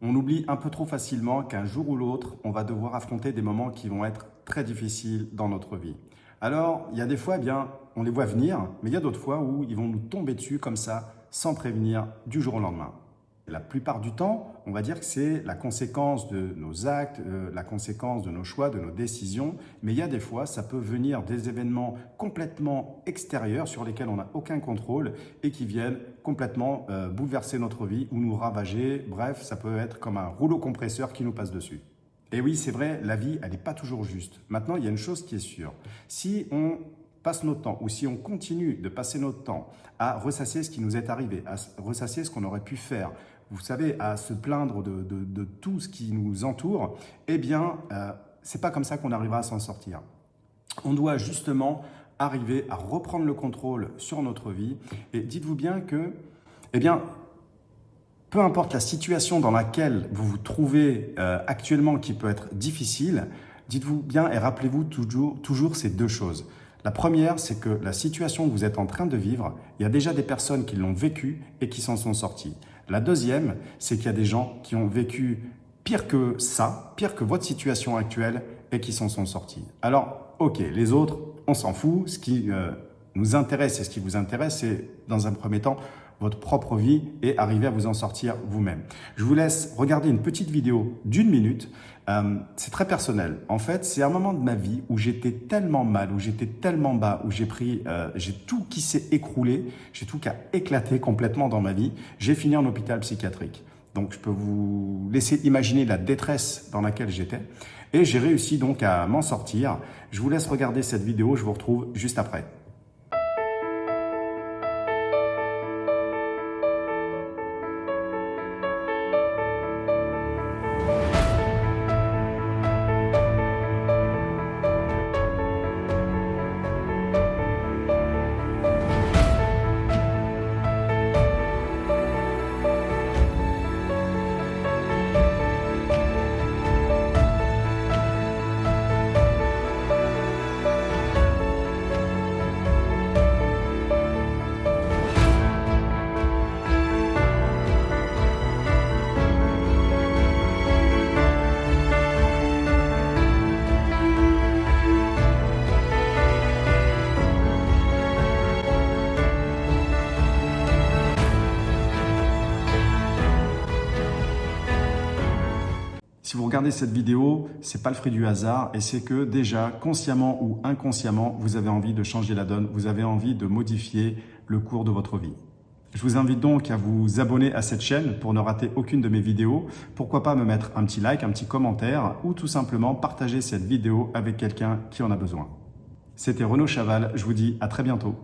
On oublie un peu trop facilement qu'un jour ou l'autre, on va devoir affronter des moments qui vont être très difficiles dans notre vie. Alors, il y a des fois, eh bien, on les voit venir, mais il y a d'autres fois où ils vont nous tomber dessus comme ça, sans prévenir, du jour au lendemain. La plupart du temps, on va dire que c'est la conséquence de nos actes, la conséquence de nos choix, de nos décisions. Mais il y a des fois, ça peut venir des événements complètement extérieurs sur lesquels on n'a aucun contrôle et qui viennent complètement bouleverser notre vie ou nous ravager. Bref, ça peut être comme un rouleau compresseur qui nous passe dessus. Et oui, c'est vrai, la vie, elle n'est pas toujours juste. Maintenant, il y a une chose qui est sûre. Si on passe notre temps ou si on continue de passer notre temps à ressasser ce qui nous est arrivé, à ressasser ce qu'on aurait pu faire, vous savez, à se plaindre de tout ce qui nous entoure, eh bien, c'est pas comme ça qu'on arrivera à s'en sortir. On doit justement arriver à reprendre le contrôle sur notre vie. Et dites-vous bien que, eh bien, peu importe la situation dans laquelle vous vous trouvez actuellement qui peut être difficile, dites-vous bien et rappelez-vous toujours ces deux choses. La première, c'est que la situation que vous êtes en train de vivre, il y a déjà des personnes qui l'ont vécue et qui s'en sont sorties. La deuxième, c'est qu'il y a des gens qui ont vécu pire que ça, pire que votre situation actuelle et qui s'en sont sortis. Alors, ok, les autres, on s'en fout. Ce qui nous intéresse et ce qui vous intéresse, c'est dans un premier temps votre propre vie et arriver à vous en sortir vous-même. Je vous laisse regarder une petite vidéo d'1 minute. C'est très personnel. En fait, c'est un moment de ma vie où j'étais tellement mal, où j'étais tellement bas, où j'ai tout qui s'est écroulé, j'ai tout qui a éclaté complètement dans ma vie. J'ai fini en hôpital psychiatrique. Donc, je peux vous laisser imaginer la détresse dans laquelle j'étais. Et j'ai réussi donc à m'en sortir. Je vous laisse regarder cette vidéo. Je vous retrouve juste après. Si vous regardez cette vidéo, ce n'est pas le fruit du hasard et c'est que déjà, consciemment ou inconsciemment, vous avez envie de changer la donne, vous avez envie de modifier le cours de votre vie. Je vous invite donc à vous abonner à cette chaîne pour ne rater aucune de mes vidéos. Pourquoi pas me mettre un petit like, un petit commentaire ou tout simplement partager cette vidéo avec quelqu'un qui en a besoin. C'était Renaud Chaval, je vous dis à très bientôt.